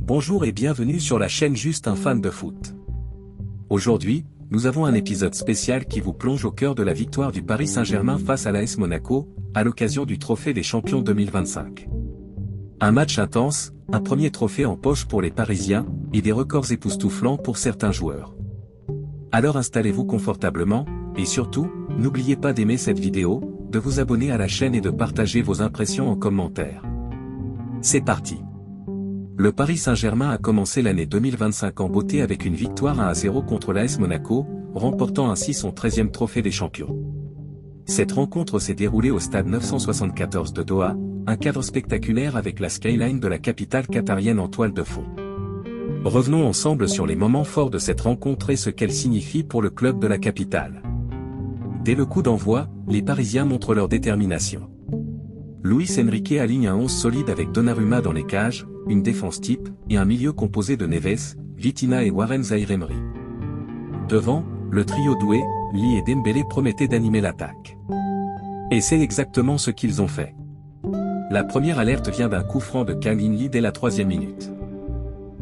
Bonjour et bienvenue sur la chaîne Juste un fan de foot. Aujourd'hui, nous avons un épisode spécial qui vous plonge au cœur de la victoire du Paris Saint-Germain face à l'AS Monaco, à l'occasion du Trophée des Champions 2025. Un match intense, un premier trophée en poche pour les Parisiens, et des records époustouflants pour certains joueurs. Alors installez-vous confortablement, et surtout, n'oubliez pas d'aimer cette vidéo, de vous abonner à la chaîne et de partager vos impressions en commentaire. C'est parti. Le Paris Saint-Germain a commencé l'année 2025 en beauté avec une victoire 1-0 contre l'AS Monaco, remportant ainsi son 13e trophée des champions. Cette rencontre s'est déroulée au stade 974 de Doha, un cadre spectaculaire avec la skyline de la capitale qatarienne en toile de fond. Revenons ensemble sur les moments forts de cette rencontre et ce qu'elle signifie pour le club de la capitale. Dès le coup d'envoi, les Parisiens montrent leur détermination. Luis Enrique aligne un 11 solide avec Donnarumma dans les cages, une défense type, et un milieu composé de Neves, Vitinha et Warren Zaïre-Emery. Devant, le trio doué, Ly et Dembélé promettait d'animer l'attaque. Et c'est exactement ce qu'ils ont fait. La première alerte vient d'un coup franc de Kang-in Lee dès la 3e minute.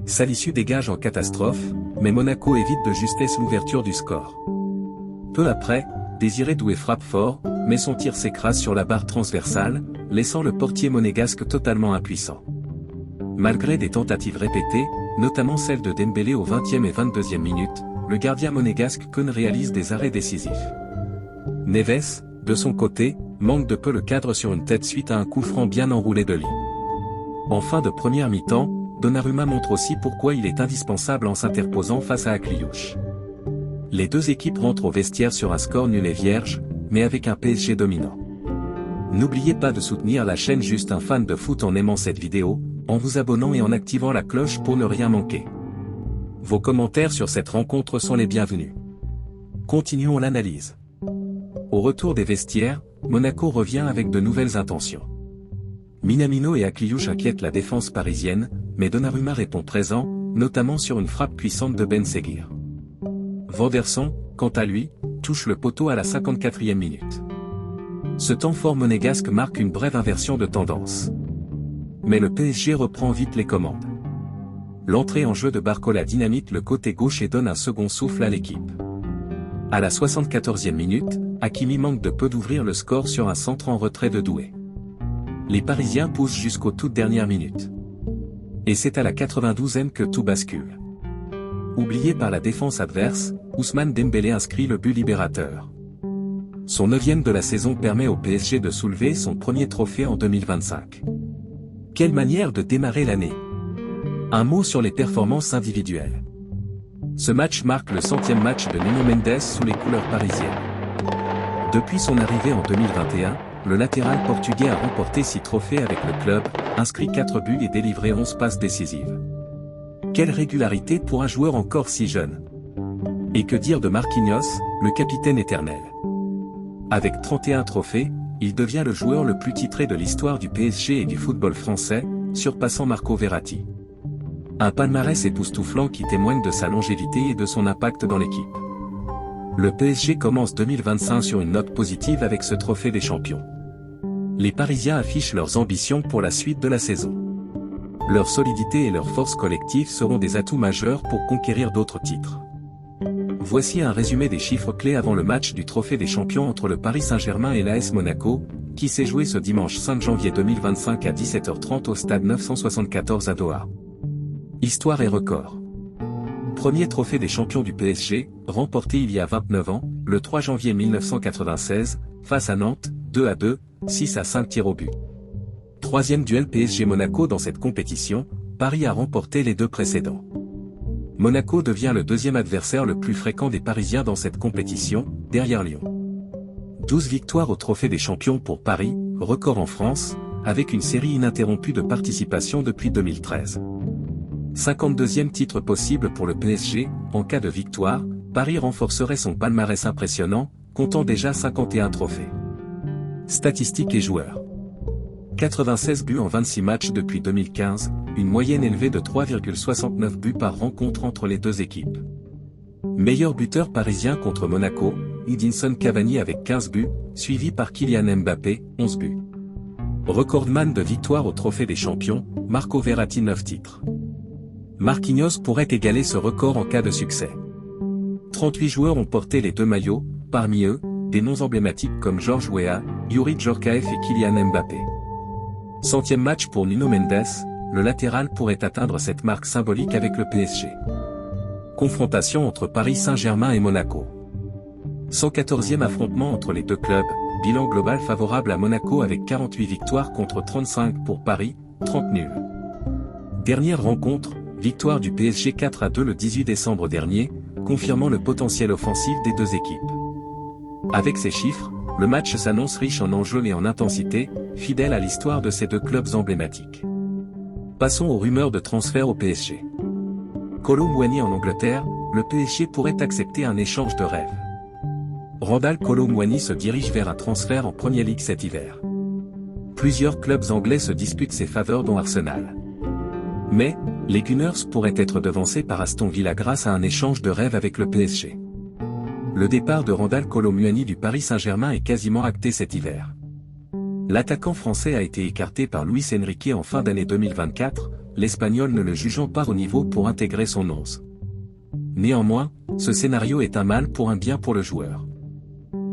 Salisu dégage en catastrophe, mais Monaco évite de justesse l'ouverture du score. Peu après, Désiré Doué frappe fort, mais son tir s'écrase sur la barre transversale, laissant le portier monégasque totalement impuissant. Malgré des tentatives répétées, notamment celle de Dembélé aux 20e et 22e minutes, le gardien monégasque Keun réalise des arrêts décisifs. Neves, de son côté, manque de peu le cadre sur une tête suite à un coup franc bien enroulé de Ly. En fin de première mi-temps, Donnarumma montre aussi pourquoi il est indispensable en s'interposant face à Akliouche. Les deux équipes rentrent au vestiaire sur un score nul et vierge, mais avec un PSG dominant. N'oubliez pas de soutenir la chaîne Juste un fan de foot en aimant cette vidéo, en vous abonnant et en activant la cloche pour ne rien manquer. Vos commentaires sur cette rencontre sont les bienvenus. Continuons l'analyse. Au retour des vestiaires, Monaco revient avec de nouvelles intentions. Minamino et Akliouche inquiètent la défense parisienne, mais Donnarumma répond présent, notamment sur une frappe puissante de Ben Seguir. Vanderson, quant à lui, touche le poteau à la 54e minute. Ce temps fort monégasque marque une brève inversion de tendance. Mais le PSG reprend vite les commandes. L'entrée en jeu de Barcola dynamite le côté gauche et donne un second souffle à l'équipe. À la 74e minute, Hakimi manque de peu d'ouvrir le score sur un centre en retrait de Doué. Les Parisiens poussent jusqu'aux toutes dernières minutes. Et c'est à la 92e que tout bascule. Oublié par la défense adverse, Ousmane Dembélé inscrit le but libérateur. Son 9e de la saison permet au PSG de soulever son premier trophée en 2025. Quelle manière de démarrer l'année! Un mot sur les performances individuelles. Ce match marque le 100e match de Nuno Mendes sous les couleurs parisiennes. Depuis son arrivée en 2021, le latéral portugais a remporté 6 trophées avec le club, inscrit 4 buts et délivré 11 passes décisives. Quelle régularité pour un joueur encore si jeune! Et que dire de Marquinhos, le capitaine éternel? Avec 31 trophées, il devient le joueur le plus titré de l'histoire du PSG et du football français, surpassant Marco Verratti. Un palmarès époustouflant qui témoigne de sa longévité et de son impact dans l'équipe. Le PSG commence 2025 sur une note positive avec ce trophée des champions. Les Parisiens affichent leurs ambitions pour la suite de la saison. Leur solidité et leur force collective seront des atouts majeurs pour conquérir d'autres titres. Voici un résumé des chiffres clés avant le match du Trophée des Champions entre le Paris Saint-Germain et l'AS Monaco, qui s'est joué ce dimanche 5 janvier 2025 à 17h30 au stade 974 à Doha. Histoire et record. Premier Trophée des Champions du PSG, remporté il y a 29 ans, le 3 janvier 1996, face à Nantes, 2-2, 6-5 tirs au but. Troisième duel PSG-Monaco dans cette compétition, Paris a remporté les deux précédents. Monaco devient le deuxième adversaire le plus fréquent des Parisiens dans cette compétition, derrière Lyon. 12 victoires au Trophée des Champions pour Paris, record en France, avec une série ininterrompue de participation depuis 2013. 52e titre possible pour le PSG, en cas de victoire, Paris renforcerait son palmarès impressionnant, comptant déjà 51 trophées. Statistiques et joueurs. 96 buts en 26 matchs depuis 2015, une moyenne élevée de 3,69 buts par rencontre entre les deux équipes. Meilleur buteur parisien contre Monaco, Edinson Cavani avec 15 buts, suivi par Kylian Mbappé, 11 buts. Recordman de victoires au Trophée des Champions, Marco Verratti 9 titres. Marquinhos pourrait égaler ce record en cas de succès. 38 joueurs ont porté les 2 maillots, parmi eux, des noms emblématiques comme George Weah, Youri Djorkaeff et Kylian Mbappé. 100e match pour Nuno Mendes, le latéral pourrait atteindre cette marque symbolique avec le PSG. Confrontation entre Paris Saint-Germain et Monaco. 114e affrontement entre les deux clubs, bilan global favorable à Monaco avec 48 victoires contre 35 pour Paris, 30 nuls. Dernière rencontre, victoire du PSG 4-2 le 18 décembre dernier, confirmant le potentiel offensif des deux équipes. Avec ces chiffres, le match s'annonce riche en enjeux et en intensité, fidèle à l'histoire de ces deux clubs emblématiques. Passons aux rumeurs de transfert au PSG. Kolo Muani en Angleterre, le PSG pourrait accepter un échange de rêve. Randal Kolo Muani se dirige vers un transfert en Premier League cet hiver. Plusieurs clubs anglais se disputent ses faveurs dont Arsenal. Mais, les Gunners pourraient être devancés par Aston Villa grâce à un échange de rêve avec le PSG. Le départ de Randal Kolo Muani du Paris Saint-Germain est quasiment acté cet hiver. L'attaquant français a été écarté par Luis Enrique en fin d'année 2024, l'Espagnol ne le jugeant pas au niveau pour intégrer son 11. Néanmoins, ce scénario est un mal pour un bien pour le joueur.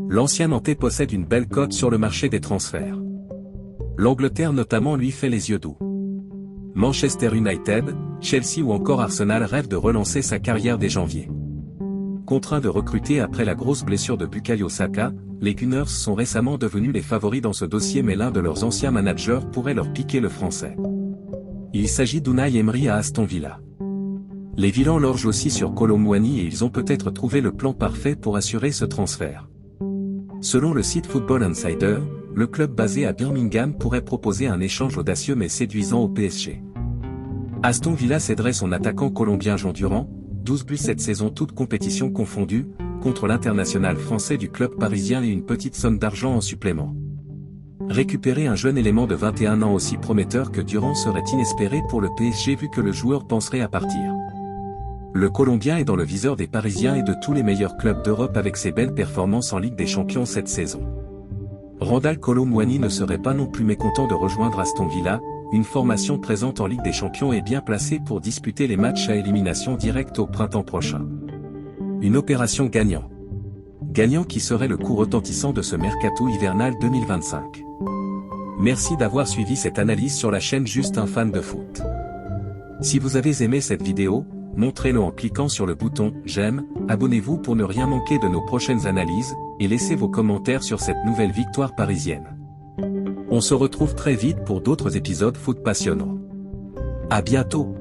L'ancien Nantais possède une belle cote sur le marché des transferts. L'Angleterre notamment lui fait les yeux doux. Manchester United, Chelsea ou encore Arsenal rêvent de relancer sa carrière dès janvier. Contraints de recruter après la grosse blessure de Bukayo Saka, les Gunners sont récemment devenus les favoris dans ce dossier mais l'un de leurs anciens managers pourrait leur piquer le français. Il s'agit d'Unai Emery à Aston Villa. Les Villans lorgent aussi sur Kolo Muani et ils ont peut-être trouvé le plan parfait pour assurer ce transfert. Selon le site Football Insider, le club basé à Birmingham pourrait proposer un échange audacieux mais séduisant au PSG. Aston Villa céderait son attaquant colombien Jean Durand, 12 buts cette saison toutes compétitions confondues, contre l'international français du club parisien et une petite somme d'argent en supplément. Récupérer un jeune élément de 21 ans aussi prometteur que Durand serait inespéré pour le PSG vu que le joueur penserait à partir. Le Colombien est dans le viseur des Parisiens et de tous les meilleurs clubs d'Europe avec ses belles performances en Ligue des Champions cette saison. Randal Kolo Muani ne serait pas non plus mécontent de rejoindre Aston Villa, une formation présente en Ligue des Champions et bien placée pour disputer les matchs à élimination directe au printemps prochain. Une opération gagnant. Gagnant qui serait le coup retentissant de ce mercato hivernal 2025. Merci d'avoir suivi cette analyse sur la chaîne Juste un fan de foot. Si vous avez aimé cette vidéo, montrez-le en cliquant sur le bouton « J'aime », abonnez-vous pour ne rien manquer de nos prochaines analyses, et laissez vos commentaires sur cette nouvelle victoire parisienne. On se retrouve très vite pour d'autres épisodes foot passionnants. À bientôt.